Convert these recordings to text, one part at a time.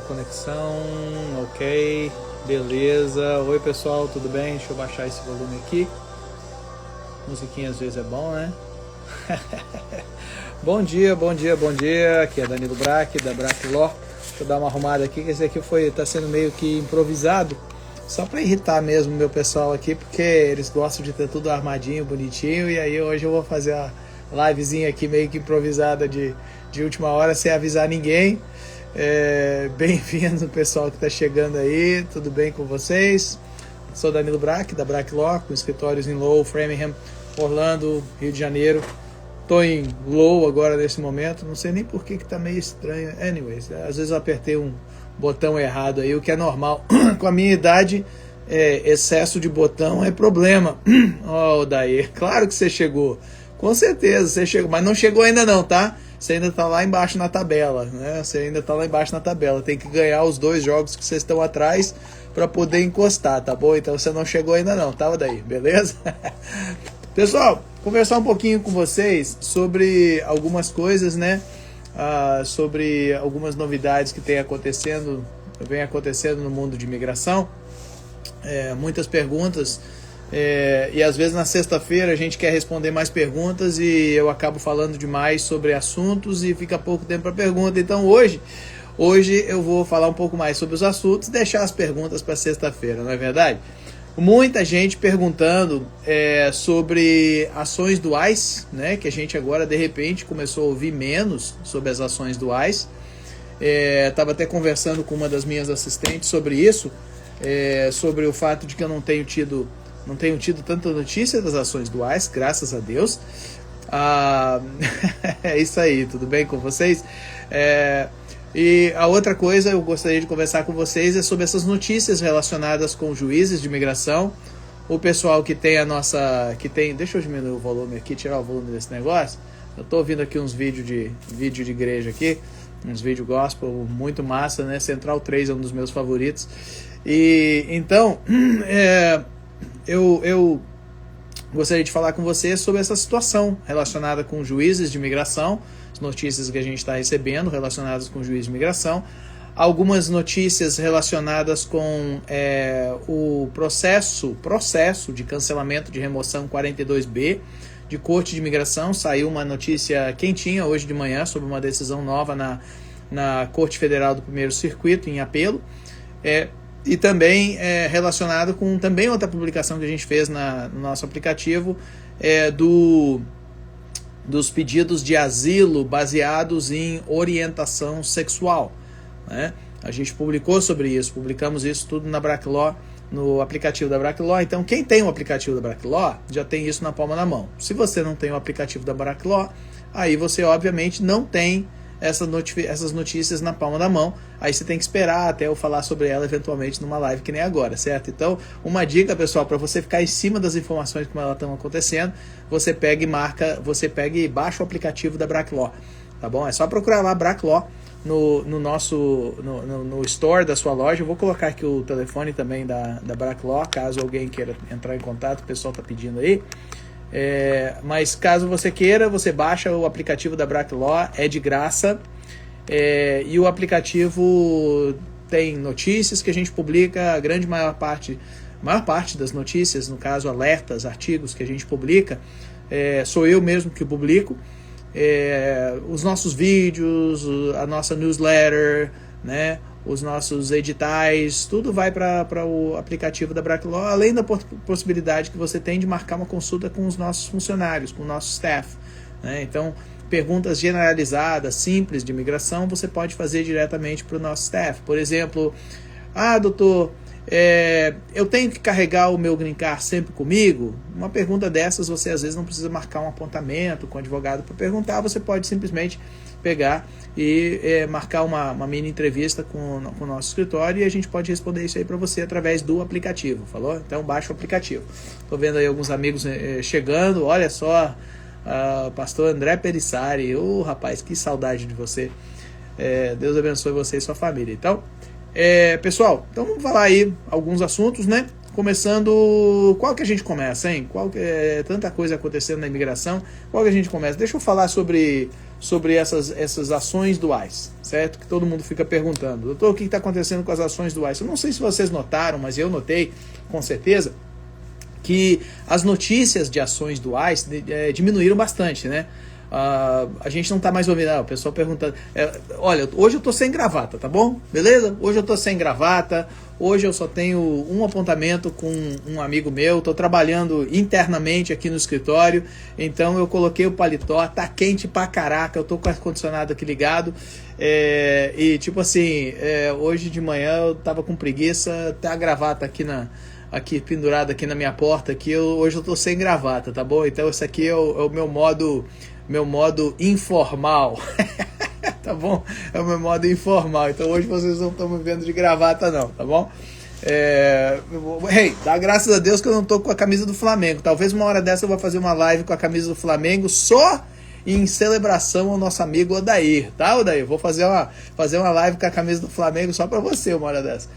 Conexão, ok, beleza. Oi pessoal, tudo bem? Deixa eu baixar esse volume aqui. Musiquinha às vezes é bom, né? Bom dia, bom dia, bom dia. Aqui é Danilo Brack, da Brack Law. Deixa eu dar uma arrumada aqui, que esse aqui tá sendo meio que improvisado, só para irritar mesmo o meu pessoal aqui, porque eles gostam de ter tudo armadinho, bonitinho. E aí hoje eu vou fazer a livezinha aqui meio que improvisada de última hora, sem avisar ninguém. Bem-vindo pessoal que está chegando aí, tudo bem com vocês? Sou Danilo Brack, da Brack Law, com escritórios em Lowell, Framingham, Orlando, Rio de Janeiro. Estou em Lowell agora nesse momento, não sei nem por que tá meio estranho. Anyways, às vezes eu apertei um botão errado aí, o que é normal. Com a minha idade, excesso de botão é problema. Oh, daí, claro que você chegou, com certeza você chegou, mas não chegou ainda não, tá? Você ainda está lá embaixo na tabela, né? Você ainda está lá embaixo na tabela. Tem que ganhar os 2 jogos que vocês estão atrás para poder encostar, tá bom? Então você não chegou ainda não, tá, daí, beleza? Pessoal, conversar um pouquinho com vocês sobre algumas coisas, né? Sobre algumas novidades que vem acontecendo no mundo de imigração. Muitas perguntas. E às vezes na sexta-feira a gente quer responder mais perguntas e eu acabo falando demais sobre assuntos e fica pouco tempo para pergunta. Então hoje eu vou falar um pouco mais sobre os assuntos e deixar as perguntas para sexta-feira, não é verdade? Muita gente perguntando sobre ações duais, né? Que a gente agora de repente começou a ouvir menos sobre as ações duais. Estava até conversando com uma das minhas assistentes sobre isso, sobre o fato de que eu não tenho tido tanta notícia das ações duais, graças a Deus. É isso aí, tudo bem com vocês? E a outra coisa eu gostaria de conversar com vocês é sobre essas notícias relacionadas com juízes de imigração. O pessoal que tem deixa eu diminuir o volume aqui, tirar o volume desse negócio. Eu estou ouvindo aqui uns vídeo de igreja aqui, uns vídeos gospel muito massa, né? Central 3 é um dos meus favoritos. E então, eu gostaria de falar com você sobre essa situação relacionada com juízes de imigração, as notícias que a gente está recebendo relacionadas com juízes de imigração, algumas notícias relacionadas com o processo de cancelamento de remoção 42B de Corte de Imigração. Saiu uma notícia quentinha hoje de manhã sobre uma decisão nova na Corte Federal do Primeiro Circuito em apelo. E também relacionado com também outra publicação que a gente fez no nosso aplicativo, dos pedidos de asilo baseados em orientação sexual, né? A gente publicamos isso tudo na Brack Law, no aplicativo da Brack Law. Então quem tem o aplicativo da Brack Law já tem isso na palma da mão. Se você não tem o aplicativo da Brack Law, aí você obviamente não tem essas notícias na palma da mão. Aí você tem que esperar até eu falar sobre ela eventualmente numa live que nem agora, certo? Então, uma dica, pessoal, para você ficar em cima das informações como elas estão acontecendo, você pega e baixa o aplicativo da Brack Law, tá bom? É só procurar lá Brack Law no store da sua loja. Eu vou colocar aqui o telefone também da Brack Law, caso alguém queira entrar em contato, o pessoal está pedindo aí. Mas caso você queira, você baixa o aplicativo da Brack Law, é de graça, e o aplicativo tem notícias que a gente publica, a maior parte das notícias, no caso alertas, artigos que a gente publica, sou eu mesmo que publico, os nossos vídeos, a nossa newsletter, né? Os nossos editais, tudo vai para o aplicativo da Brack Law, além da possibilidade que você tem de marcar uma consulta com os nossos funcionários, com o nosso staff, né? Então, perguntas generalizadas, simples de imigração, você pode fazer diretamente para o nosso staff. Por exemplo, doutor, eu tenho que carregar o meu green card sempre comigo? Uma pergunta dessas, você às vezes não precisa marcar um apontamento com o advogado para perguntar, você pode simplesmente pegar e marcar uma mini entrevista com o nosso escritório, e a gente pode responder isso aí para você através do aplicativo, falou? Então baixa o aplicativo. Estou vendo aí alguns amigos chegando, olha só, pastor André Perissari, rapaz, que saudade de você. Deus abençoe você e sua família. Então, pessoal, então vamos falar aí alguns assuntos, né? Começando, qual que a gente começa, hein? Tanta coisa acontecendo na imigração, qual que a gente começa? Deixa eu falar sobre sobre essas ações do ICE, certo? Que todo mundo fica perguntando, doutor, o que está acontecendo com as ações do ICE? Eu não sei se vocês notaram, mas eu notei, com certeza, que as notícias de ações do ICE diminuíram bastante, né? A gente não tá mais ouvindo, o pessoal perguntando, olha, hoje eu tô sem gravata, tá bom? Beleza? Hoje eu tô sem gravata, hoje eu só tenho um apontamento com um amigo meu, tô trabalhando internamente aqui no escritório, então eu coloquei o paletó, tá quente pra caraca, eu tô com o ar-condicionado aqui ligado, e tipo assim, hoje de manhã eu tava com preguiça, tá a gravata aqui pendurada aqui na minha porta, hoje eu tô sem gravata, tá bom? Então esse aqui é o meu modo informal. Tá bom? É o meu modo informal. Então hoje vocês não estão me vendo de gravata não, tá bom? Dá graças a Deus que eu não tô com a camisa do Flamengo. Talvez uma hora dessa eu vou fazer uma live com a camisa do Flamengo só em celebração ao nosso amigo Odair, tá, Odair? Vou fazer uma live com a camisa do Flamengo só pra você uma hora dessa.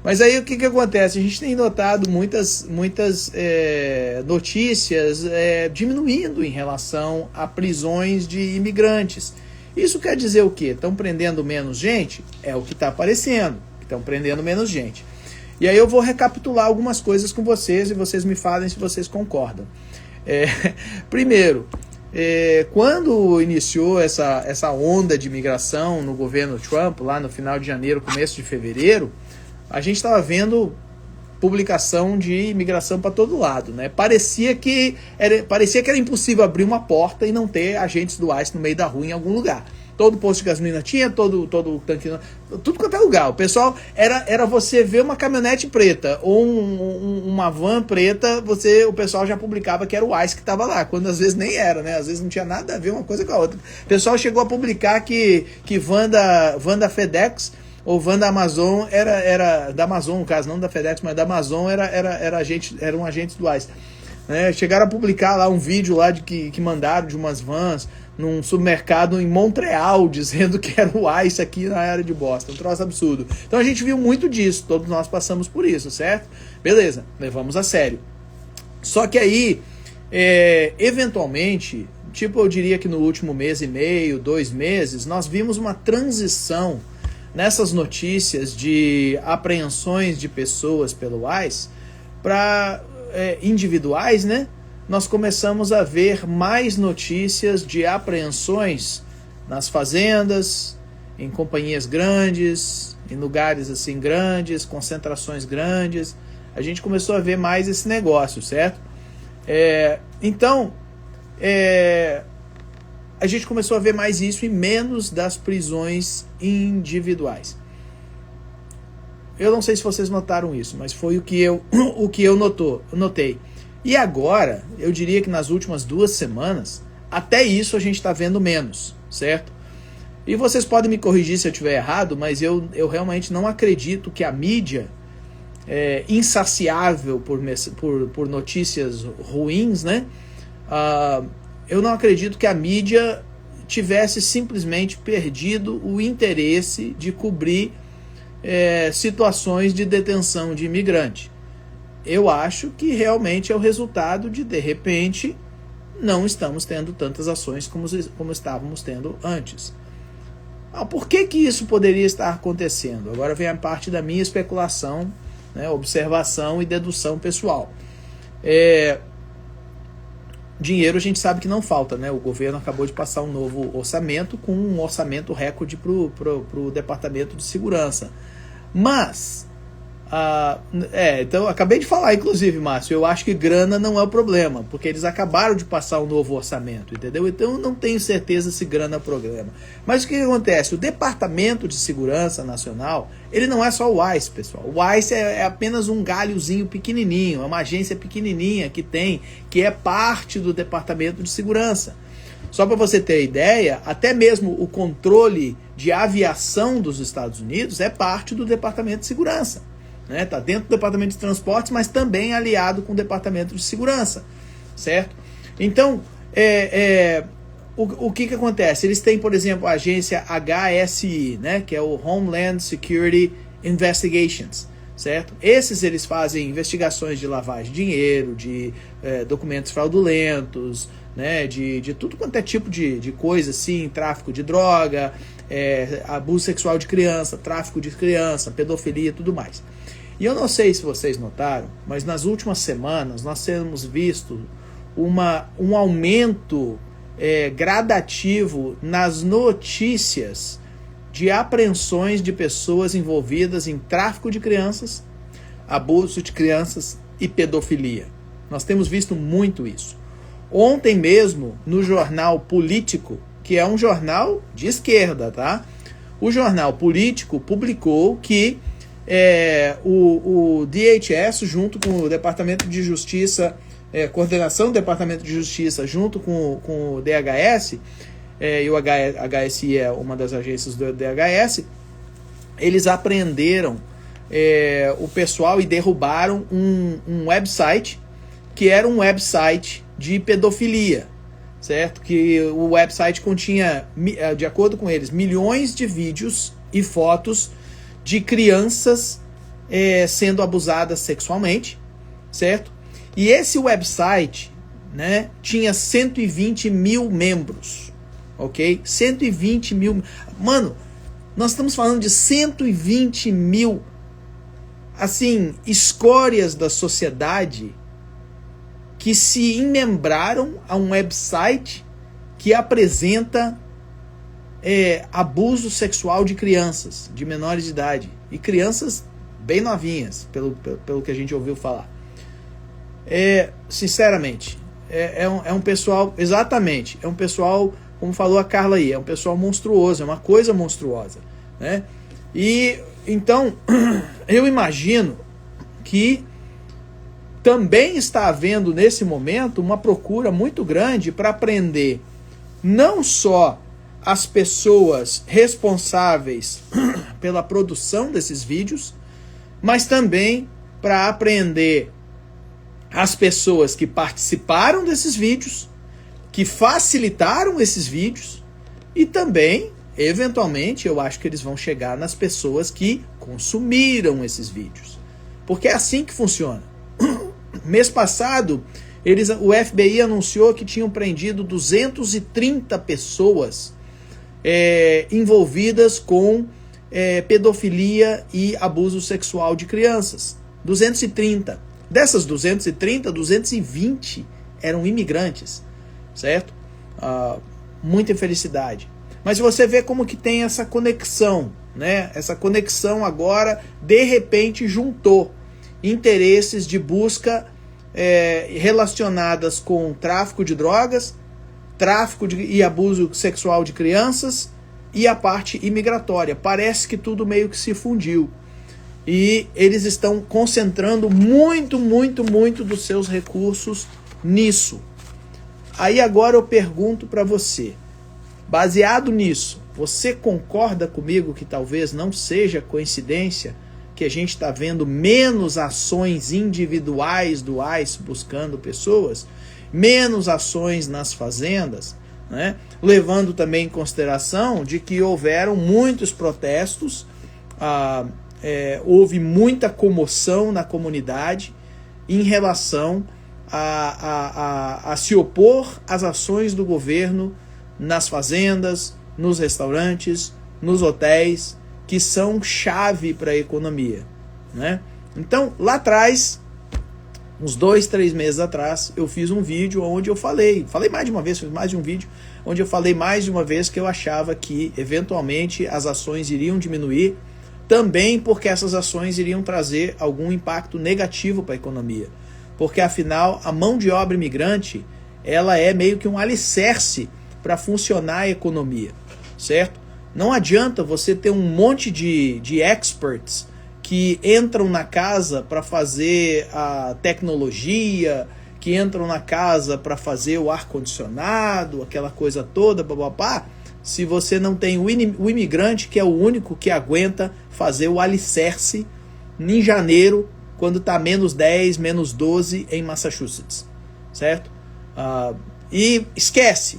Mas aí o que acontece? A gente tem notado muitas notícias diminuindo em relação a prisões de imigrantes. Isso quer dizer o quê? Estão prendendo menos gente? É o que está aparecendo. Estão prendendo menos gente. E aí eu vou recapitular algumas coisas com vocês e vocês me falem se vocês concordam. Primeiro, quando iniciou essa onda de imigração no governo Trump, lá no final de janeiro, começo de fevereiro, a gente estava vendo publicação de imigração para todo lado, né? Parecia que era impossível abrir uma porta e não ter agentes do ICE no meio da rua em algum lugar. Todo posto de gasolina tinha, todo tanque, tudo quanto é lugar. O pessoal, era você ver uma caminhonete preta ou uma van preta, o pessoal já publicava que era o ICE que estava lá, quando às vezes nem era, né? Às vezes não tinha nada a ver uma coisa com a outra. O pessoal chegou a publicar que van da FedEx ou van da Amazon era da Amazon, no caso, não da FedEx, mas da Amazon eram agentes do ICE. Chegaram a publicar lá um vídeo lá que mandaram de umas vans num supermercado em Montreal, dizendo que era o ICE aqui na área de Boston. Um troço absurdo. Então a gente viu muito disso, todos nós passamos por isso, certo? Beleza, levamos a sério. Só que aí, eventualmente, eu diria que no último mês e meio, 2 meses, nós vimos uma transição nessas notícias de apreensões de pessoas pelo ICE para individuais, né? Nós começamos a ver mais notícias de apreensões nas fazendas, em companhias grandes, em lugares assim grandes, concentrações grandes. A gente começou a ver mais esse negócio, certo? Então, a gente começou a ver mais isso e menos das prisões individuais. Eu não sei se vocês notaram isso, mas foi o que eu notei. E agora, eu diria que nas últimas 2 semanas, até isso a gente está vendo menos, certo? E vocês podem me corrigir se eu estiver errado, mas eu realmente não acredito que a mídia insaciável por notícias ruins, né? Eu não acredito que a mídia tivesse simplesmente perdido o interesse de cobrir situações de detenção de imigrante. Eu acho que realmente é o resultado de repente, não estamos tendo tantas ações como estávamos tendo antes. Por que isso poderia estar acontecendo? Agora vem a parte da minha especulação, né, observação e dedução pessoal. Dinheiro a gente sabe que não falta, né? O governo acabou de passar um novo orçamento com um orçamento recorde para o Departamento de Segurança. Mas, então, acabei de falar, inclusive, Márcio, eu acho que grana não é o problema, porque eles acabaram de passar um novo orçamento, entendeu? Então, eu não tenho certeza se grana é o problema. Mas o que acontece? O Departamento de Segurança Nacional, ele não é só o ICE, pessoal. O ICE é apenas um galhozinho pequenininho, é uma agência pequenininha que é parte do Departamento de Segurança. Só para você ter ideia, até mesmo o controle de aviação dos Estados Unidos é parte do Departamento de Segurança. Está dentro do Departamento de Transportes, mas também aliado com o Departamento de Segurança, certo? Então, o que acontece? Eles têm, por exemplo, a agência HSI, né, que é o Homeland Security Investigations, certo? Eles fazem investigações de lavagem de dinheiro, de documentos fraudulentos, né, de tudo quanto é tipo de coisa, assim, tráfico de droga, abuso sexual de criança, tráfico de criança, pedofilia e tudo mais. E eu não sei se vocês notaram, mas nas últimas semanas nós temos visto um aumento gradativo nas notícias de apreensões de pessoas envolvidas em tráfico de crianças, abuso de crianças e pedofilia. Nós temos visto muito isso. Ontem mesmo, no jornal Político, que é um jornal de esquerda, tá? O jornal Político publicou que o DHS, junto com o Departamento de Justiça, coordenação do Departamento de Justiça, junto com o DHS, e o HSI é uma das agências do DHS, eles apreenderam o pessoal e derrubaram um website que era um website de pedofilia, certo? Que o website continha, de acordo com eles, milhões de vídeos e fotos de crianças sendo abusadas sexualmente, certo? E esse website, né, tinha 120 mil membros, ok? 120 mil... Mano, nós estamos falando de 120 mil, assim, escórias da sociedade que se enmembraram a um website que apresenta abuso sexual de crianças, de menores de idade, e crianças bem novinhas, pelo que a gente ouviu falar. Sinceramente, é um pessoal, exatamente, é um pessoal, como falou a Carla aí, é um pessoal monstruoso, é uma coisa monstruosa, né? E então, eu imagino que também está havendo nesse momento uma procura muito grande para prender não só as pessoas responsáveis pela produção desses vídeos, mas também para apreender as pessoas que participaram desses vídeos, que facilitaram esses vídeos, e também, eventualmente, eu acho que eles vão chegar nas pessoas que consumiram esses vídeos. Porque é assim que funciona. Mês passado, o FBI anunciou que tinham prendido 230 pessoas envolvidas com pedofilia e abuso sexual de crianças. 230. Dessas 230, 220 eram imigrantes, certo? Muita infelicidade. Mas você vê como que tem essa conexão, né? Essa conexão agora, de repente, juntou interesses de busca relacionadas com tráfico de drogas, tráfico e abuso sexual de crianças e a parte imigratória. Parece que tudo meio que se fundiu. E eles estão concentrando muito, muito, muito dos seus recursos nisso. Aí agora eu pergunto para você, baseado nisso, você concorda comigo que talvez não seja coincidência que a gente está vendo menos ações individuais do ICE buscando pessoas, menos ações nas fazendas, né? Levando também em consideração de que houveram muitos protestos, houve muita comoção na comunidade em relação a se opor às ações do governo nas fazendas, nos restaurantes, nos hotéis, que são chave para a economia, né? Então, lá atrás, uns 2, 3 meses atrás, eu fiz um vídeo onde eu falei mais de uma vez, fiz mais de um vídeo, onde eu falei mais de uma vez que eu achava que, eventualmente, as ações iriam diminuir, também porque essas ações iriam trazer algum impacto negativo para a economia. Porque, afinal, a mão de obra imigrante, ela é meio que um alicerce para funcionar a economia, certo? Não adianta você ter um monte de experts que entram na casa para fazer a tecnologia, que entram na casa para fazer o ar-condicionado, aquela coisa toda, bababá, se você não tem o imigrante, que é o único que aguenta fazer o alicerce em janeiro, quando está menos 10, menos 12 em Massachusetts, certo? E esquece,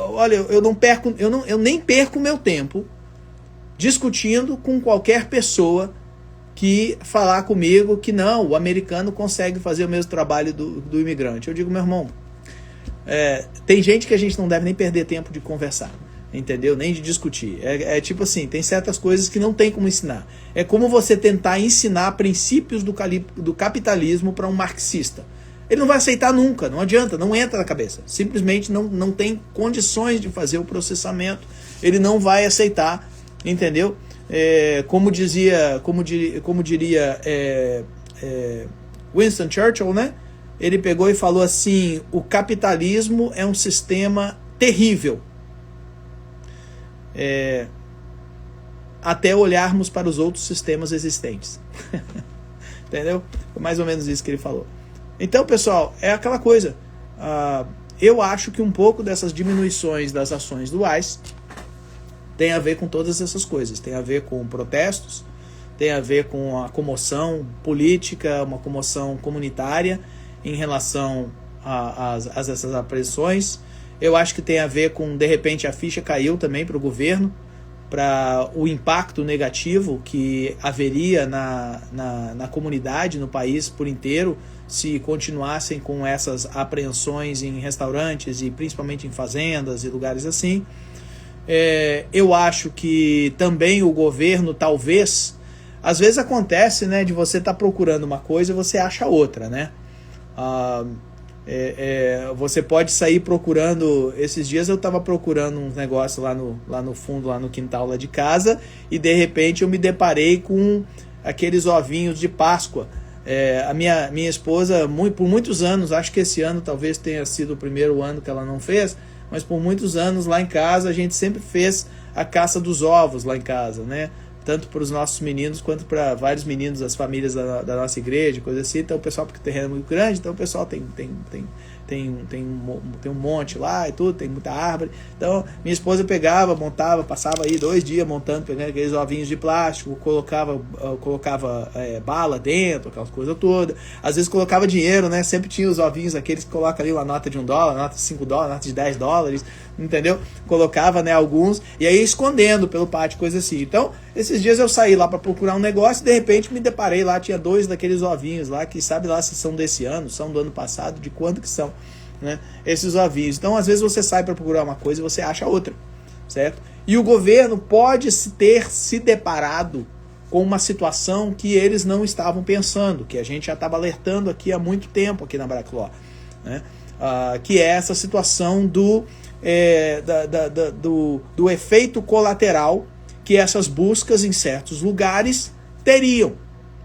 olha, eu nem perco meu tempo discutindo com qualquer pessoa que falar comigo que não, o americano consegue fazer o mesmo trabalho do imigrante. Eu digo, meu irmão, tem gente que a gente não deve nem perder tempo de conversar, entendeu? Nem de discutir. Tipo assim, tem certas coisas que não tem como ensinar. É como você tentar ensinar princípios do capitalismo para um marxista. Ele não vai aceitar nunca, não adianta, não entra na cabeça. Simplesmente não tem condições de fazer o processamento, ele não vai aceitar, entendeu? Como diria Winston Churchill, né? Ele pegou e falou assim: o capitalismo é um sistema terrível, até olharmos para os outros sistemas existentes. Entendeu? Foi mais ou menos isso que ele falou. Então, pessoal, é aquela coisa. Eu acho que um pouco dessas diminuições das ações do ICE tem a ver com todas essas coisas. Tem a ver com protestos, tem a ver com a comoção política, uma comoção comunitária em relação a essas apreensões. Eu acho que tem a ver com, de repente, a ficha caiu também para o governo, para o impacto negativo que haveria na comunidade, no país por inteiro, se continuassem com essas apreensões em restaurantes e principalmente em fazendas e lugares assim. Eu acho que também o governo, talvez, às vezes acontece, né, de você estar procurando uma coisa e você acha outra, né? Você pode sair procurando. Esses dias eu estava procurando um negócio lá no fundo, lá no quintal lá de casa, e de repente eu me deparei com aqueles ovinhos de Páscoa. A minha esposa, por muitos anos, acho que esse ano talvez tenha sido o primeiro ano que ela não fez, mas por muitos anos lá em casa a gente sempre fez a caça dos ovos lá em casa, né? Tanto para os nossos meninos quanto para vários meninos das famílias da nossa igreja, coisa assim. Então o pessoal, porque o terreno é muito grande, então o pessoal tem um monte lá e tudo, tem muita árvore. Então minha esposa pegava, montava, passava aí 2 dias montando, pegando aqueles ovinhos de plástico, colocava bala dentro, aquelas coisas todas. Às vezes colocava dinheiro, né? Sempre tinha os ovinhos aqueles que colocam ali uma nota de $1, nota de $5, nota de $10, entendeu? Colocava, né, alguns, e aí escondendo pelo pátio, coisa assim. Então, esses dias eu saí lá para procurar um negócio e de repente me deparei lá, tinha 2 daqueles ovinhos lá, que sabe lá se são desse ano, são do ano passado, de quanto que são, né, esses ovinhos. Então, às vezes você sai para procurar uma coisa e você acha outra, certo? E o governo pode ter se deparado com uma situação que eles não estavam pensando, que a gente já estava alertando aqui há muito tempo aqui na Braclaw, né? Que é essa situação do efeito colateral que essas buscas em certos lugares teriam,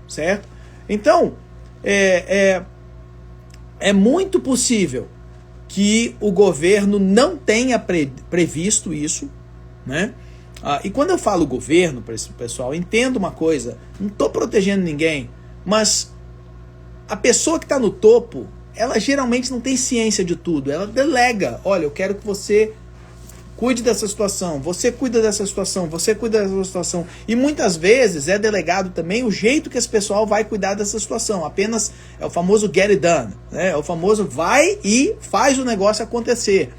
certo? Então, é muito possível que o governo não tenha previsto isso, né? E quando eu falo governo, para esse pessoal, entenda uma coisa, não estou protegendo ninguém, mas a pessoa que está no topo, ela geralmente não tem ciência de tudo, ela delega: olha, eu quero que você cuide dessa situação, você cuida dessa situação, você cuida dessa situação. E muitas vezes é delegado também o jeito que esse pessoal vai cuidar dessa situação. Apenas é o famoso get it done, né? É o famoso vai e faz o negócio acontecer,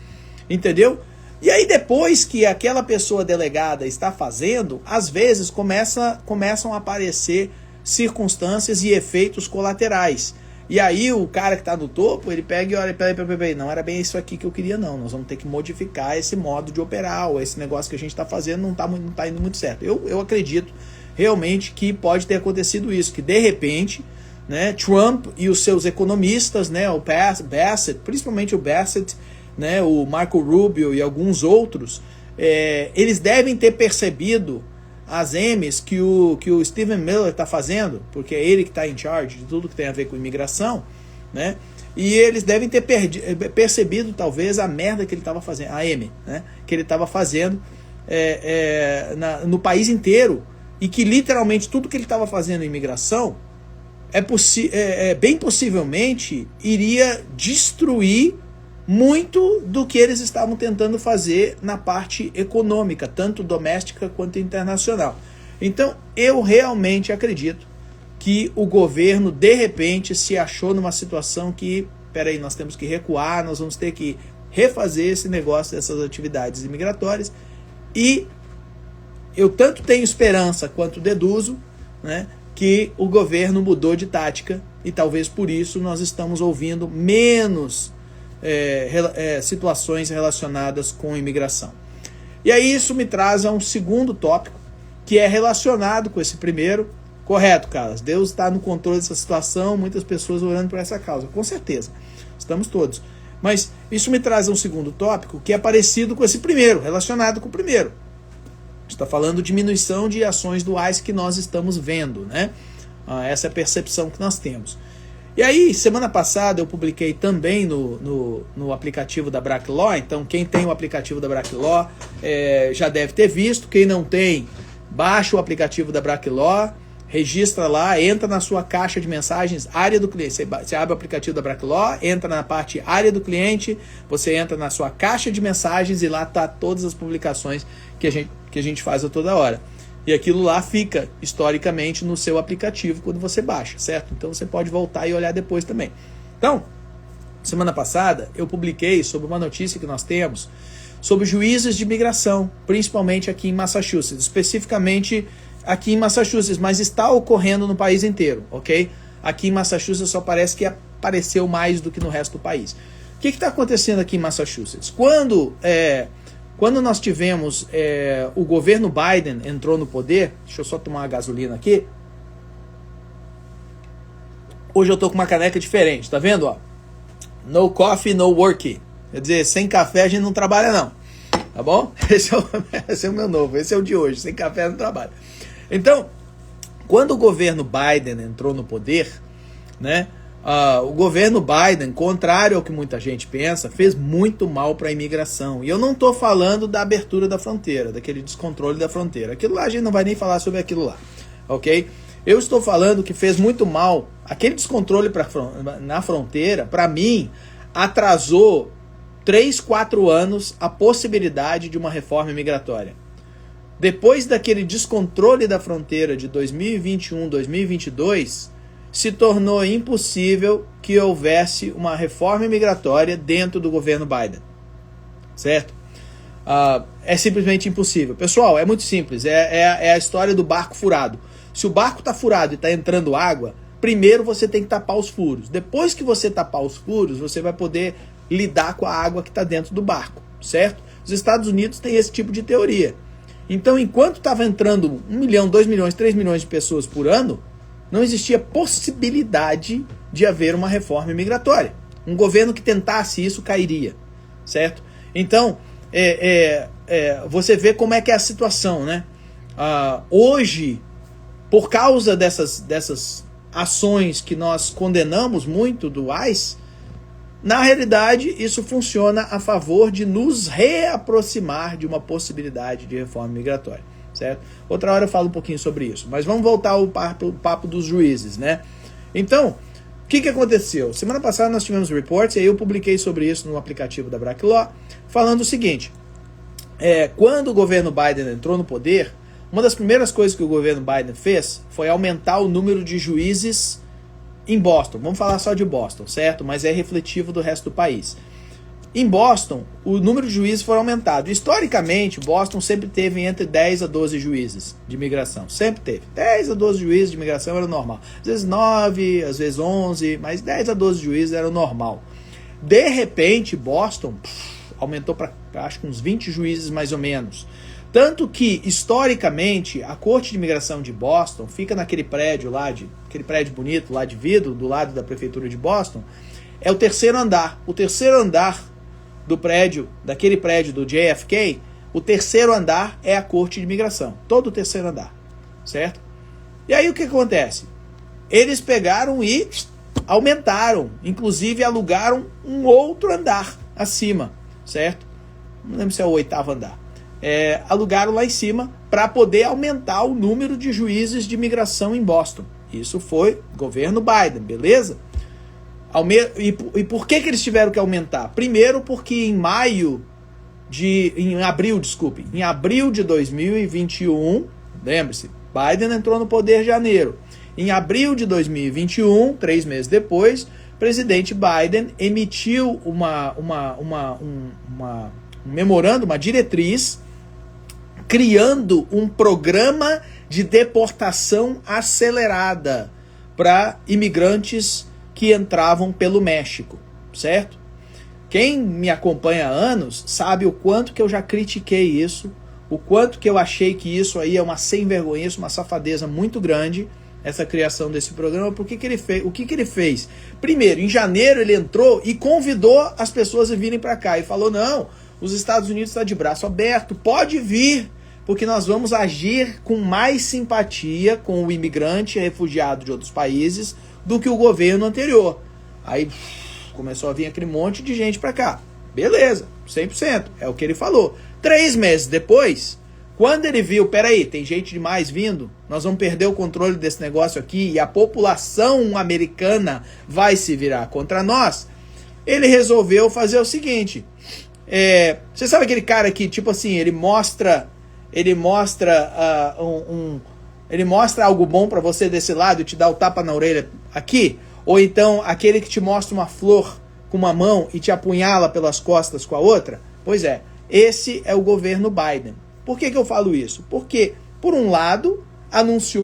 entendeu? E aí depois que aquela pessoa delegada está fazendo, às vezes começam a aparecer circunstâncias e efeitos colaterais. E aí o cara que está no topo, ele pega e olha, peraí, não era bem isso aqui que eu queria não, nós vamos ter que modificar esse modo de operar, ou esse negócio que a gente está fazendo não está indo muito certo. Eu acredito realmente que pode ter acontecido isso, que de repente, né, Trump e os seus economistas, né, o Bassett, principalmente o Bassett, né, o Marco Rubio e alguns outros, eles devem ter percebido as M's que o Stephen Miller está fazendo, porque é ele que está em charge de tudo que tem a ver com imigração, né? E eles devem ter percebido talvez a merda que ele estava fazendo, a M, né? Que ele estava fazendo no país inteiro, e que literalmente tudo que ele estava fazendo em imigração bem possivelmente iria destruir muito do que eles estavam tentando fazer na parte econômica, tanto doméstica quanto internacional. Então, eu realmente acredito que o governo, de repente, se achou numa situação que, peraí, nós temos que recuar, nós vamos ter que refazer esse negócio dessas atividades imigratórias, e eu tanto tenho esperança quanto deduzo, né, que o governo mudou de tática, e talvez por isso nós estamos ouvindo menos situações relacionadas com imigração. E aí isso me traz a um segundo tópico, que é relacionado com esse primeiro. Correto, Carlos? Deus está no controle dessa situação, muitas pessoas orando por essa causa. Com certeza, estamos todos. Mas isso me traz a um segundo tópico, que é parecido com esse primeiro, relacionado com o primeiro. Está falando de diminuição de ações do ICE que nós estamos vendo, né? Essa é a percepção que nós temos. E aí, semana passada eu publiquei também no aplicativo da BRAC Law. Então quem tem o aplicativo da BRAC Law já deve ter visto. Quem não tem, baixa o aplicativo da BRAC Law, registra lá, entra na sua caixa de mensagens, área do cliente. Você abre o aplicativo da BRAC Law, entra na parte área do cliente, você entra na sua caixa de mensagens e lá tá todas as publicações que a gente faz a toda hora. E aquilo lá fica, historicamente, no seu aplicativo quando você baixa, certo? Então você pode voltar e olhar depois também. Então, semana passada, eu publiquei sobre uma notícia que nós temos sobre juízes de imigração, principalmente aqui em Massachusetts, especificamente aqui em Massachusetts, mas está ocorrendo no país inteiro, ok? Aqui em Massachusetts só parece que apareceu mais do que no resto do país. O que está acontecendo aqui em Massachusetts? Quando nós tivemos o governo Biden entrou no poder, deixa eu só tomar uma gasolina aqui. Hoje eu tô com uma caneca diferente, tá vendo? Ó? No coffee, no work. Quer dizer, sem café a gente não trabalha não, tá bom? Esse é o meu novo, esse é o de hoje, sem café não trabalha. Então, quando o governo Biden entrou no poder, né? O governo Biden, contrário ao que muita gente pensa, fez muito mal para a imigração. E eu não estou falando da abertura da fronteira, daquele descontrole da fronteira. Aquilo lá a gente não vai nem falar sobre aquilo lá, ok? Eu estou falando que fez muito mal. Aquele descontrole na fronteira, para mim, atrasou 3, 4 anos a possibilidade de uma reforma migratória. Depois daquele descontrole da fronteira de 2021, 2022... se tornou impossível que houvesse uma reforma migratória dentro do governo Biden, certo? É simplesmente impossível. Pessoal, é muito simples, é a história do barco furado. Se o barco está furado e está entrando água, primeiro você tem que tapar os furos. Depois que você tapar os furos, você vai poder lidar com a água que está dentro do barco, certo? Os Estados Unidos têm esse tipo de teoria. Então, enquanto estava entrando 1 milhão, 2 milhões, 3 milhões de pessoas por ano, não existia possibilidade de haver uma reforma migratória. Um governo que tentasse isso cairia, certo? Então, você vê como é que é a situação, né? Hoje, por causa dessas ações que nós condenamos muito do ICE, na realidade, isso funciona a favor de nos reaproximar de uma possibilidade de reforma migratória. Certo? Outra hora eu falo um pouquinho sobre isso, mas vamos voltar ao papo dos juízes, né? Então, o que aconteceu? Semana passada nós tivemos reports e aí eu publiquei sobre isso no aplicativo da BRAC Law, falando o seguinte, quando o governo Biden entrou no poder, uma das primeiras coisas que o governo Biden fez foi aumentar o número de juízes em Boston. Vamos falar só de Boston, certo? Mas é refletivo do resto do país. Em Boston, o número de juízes foi aumentado. Historicamente, Boston sempre teve entre 10 a 12 juízes de imigração. Sempre teve. 10 a 12 juízes de imigração era normal. Às vezes 9, às vezes 11, mas 10 a 12 juízes era normal. De repente, Boston aumentou para acho que uns 20 juízes mais ou menos. Tanto que, historicamente, a Corte de Imigração de Boston fica naquele prédio lá, aquele prédio bonito lá de vidro, do lado da Prefeitura de Boston, é o terceiro andar. O terceiro andar do prédio, daquele prédio do JFK, o terceiro andar é a Corte de Imigração. Todo o terceiro andar, certo? E aí o que acontece? Eles pegaram e aumentaram, inclusive alugaram um outro andar acima, certo? Não lembro se é o 8º andar. Alugaram lá em cima para poder aumentar o número de juízes de imigração em Boston. Isso foi governo Biden, beleza? E por que eles tiveram que aumentar? Primeiro porque em abril de 2021, lembre-se, Biden entrou no poder em janeiro. Em abril de 2021, 3 meses depois, o presidente Biden emitiu um memorando, uma diretriz, criando um programa de deportação acelerada para imigrantes que entravam pelo México, certo? Quem me acompanha há anos sabe o quanto que eu já critiquei isso, o quanto que eu achei que isso aí é uma sem-vergonhice, uma safadeza muito grande, essa criação desse programa. Por que que ele fez? O que que ele fez? Primeiro, em janeiro ele entrou e convidou as pessoas a virem para cá e falou, não, os Estados Unidos estão de braço aberto, pode vir, porque nós vamos agir com mais simpatia com o imigrante e refugiado de outros países do que o governo anterior. Aí começou a vir aquele monte de gente para cá. Beleza, 100%, é o que ele falou. 3 meses depois, quando ele viu, peraí, tem gente demais vindo, nós vamos perder o controle desse negócio aqui e a população americana vai se virar contra nós, ele resolveu fazer o seguinte, você sabe aquele cara que, tipo assim, ele mostra algo bom pra você desse lado e te dá o tapa na orelha aqui? Ou então aquele que te mostra uma flor com uma mão e te apunhala pelas costas com a outra? Pois é, esse é o governo Biden. Por que que eu falo isso? Porque, por um lado, anunciou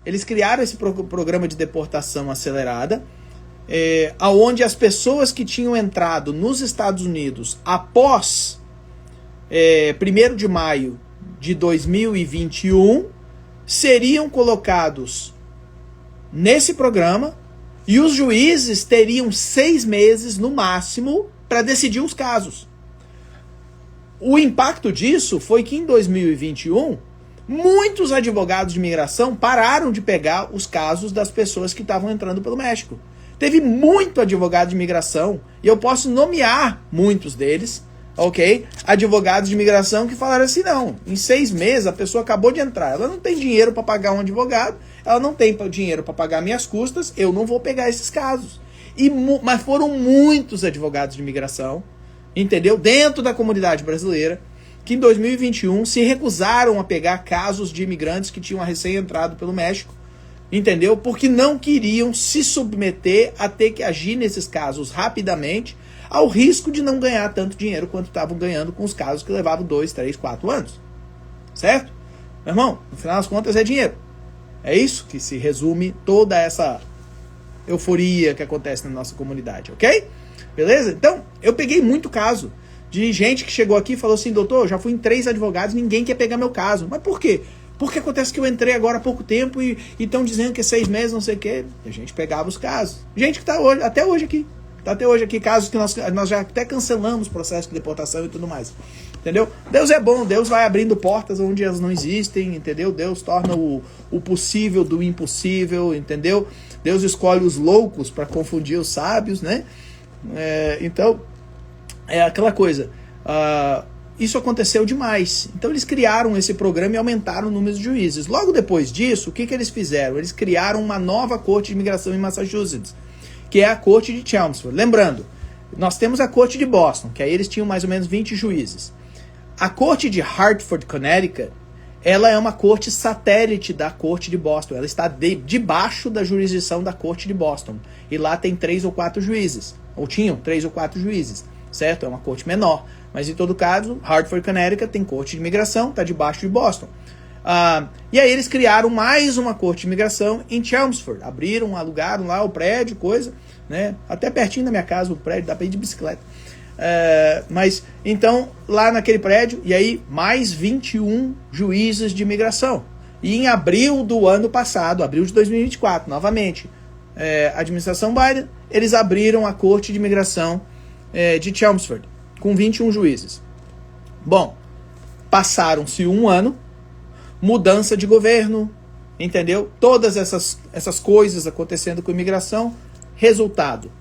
eles criaram esse programa de deportação acelerada, aonde as pessoas que tinham entrado nos Estados Unidos após 1º de maio de 2021 seriam colocados nesse programa e os juízes teriam 6 meses no máximo para decidir os casos. O impacto disso foi que em 2021 muitos advogados de imigração pararam de pegar os casos das pessoas que estavam entrando pelo México. Teve muito advogado de imigração, e eu posso nomear muitos deles, ok? Advogados de imigração que falaram assim, não, em 6 meses a pessoa acabou de entrar, ela não tem dinheiro para pagar um advogado, ela não tem dinheiro para pagar minhas custas, eu não vou pegar esses casos. Mas foram muitos advogados de imigração, entendeu? Dentro da comunidade brasileira, que em 2021 se recusaram a pegar casos de imigrantes que tinham recém-entrado pelo México, entendeu? Porque não queriam se submeter a ter que agir nesses casos rapidamente, ao risco de não ganhar tanto dinheiro quanto estavam ganhando com os casos que levavam 2, 3, 4 anos. Certo? Meu irmão, no final das contas é dinheiro. É isso que se resume toda essa euforia que acontece na nossa comunidade, ok? Beleza? Então, eu peguei muito caso de gente que chegou aqui e falou assim, doutor, já fui em 3 advogados, ninguém quer pegar meu caso. Mas por quê? Porque acontece que eu entrei agora há pouco tempo e estão dizendo que é 6 meses, não sei o quê. E a gente pegava os casos. Gente que está hoje, até hoje aqui. Está até hoje aqui, casos que nós já até cancelamos o processo de deportação e tudo mais. Entendeu? Deus é bom, Deus vai abrindo portas onde elas não existem, entendeu? Deus torna o possível do impossível, entendeu? Deus escolhe os loucos para confundir os sábios, né? Então, é aquela coisa. Isso aconteceu demais. Então eles criaram esse programa e aumentaram o número de juízes. Logo depois disso, o que eles fizeram? Eles criaram uma nova corte de imigração em Massachusetts, que é a corte de Chelmsford. Lembrando, nós temos a corte de Boston, que aí eles tinham mais ou menos 20 juízes. A corte de Hartford, Connecticut, ela é uma corte satélite da corte de Boston. Ela está debaixo da jurisdição da corte de Boston. E lá tem 3 ou 4 juízes. Ou tinham 3 ou 4 juízes. Certo? É uma corte menor. Mas em todo caso, Hartford, Connecticut tem corte de imigração, está debaixo de Boston. E aí eles criaram mais uma corte de imigração em Chelmsford. Alugaram lá o prédio, coisa, né? Até pertinho da minha casa o prédio, dá para ir de bicicleta. Mas então, lá naquele prédio, e aí mais 21 juízes de imigração. E em abril do ano passado, abril de 2024, novamente, administração Biden, eles abriram a corte de imigração de Chelmsford, com 21 juízes. Bom, passaram-se um ano, mudança de governo, entendeu? Todas essas coisas acontecendo com imigração. Resultado,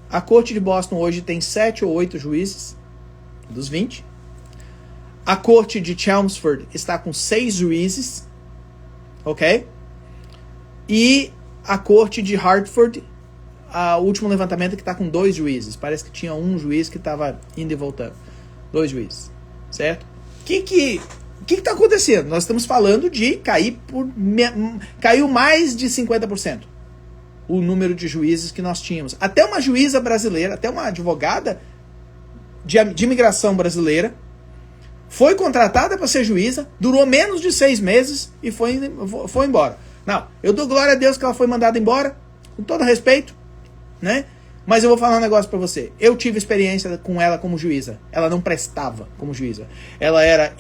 a corte de Boston hoje tem 7 ou 8 juízes, dos 20. A corte de Chelmsford está com 6 juízes, ok? E a corte de Hartford, o último levantamento é que está com 2 juízes. Parece que tinha um juiz que estava indo e voltando. 2 juízes, certo? O que está acontecendo? Nós estamos falando de caiu mais de 50%. o número de juízes que nós tínhamos. Até uma juíza brasileira, até uma advogada de imigração brasileira, foi contratada para ser juíza, durou menos de 6 meses e foi embora. Não, eu dou glória a Deus que ela foi mandada embora, com todo respeito, né? Mas eu vou falar um negócio para você. Eu tive experiência com ela como juíza. Ela não prestava como juíza. Ela era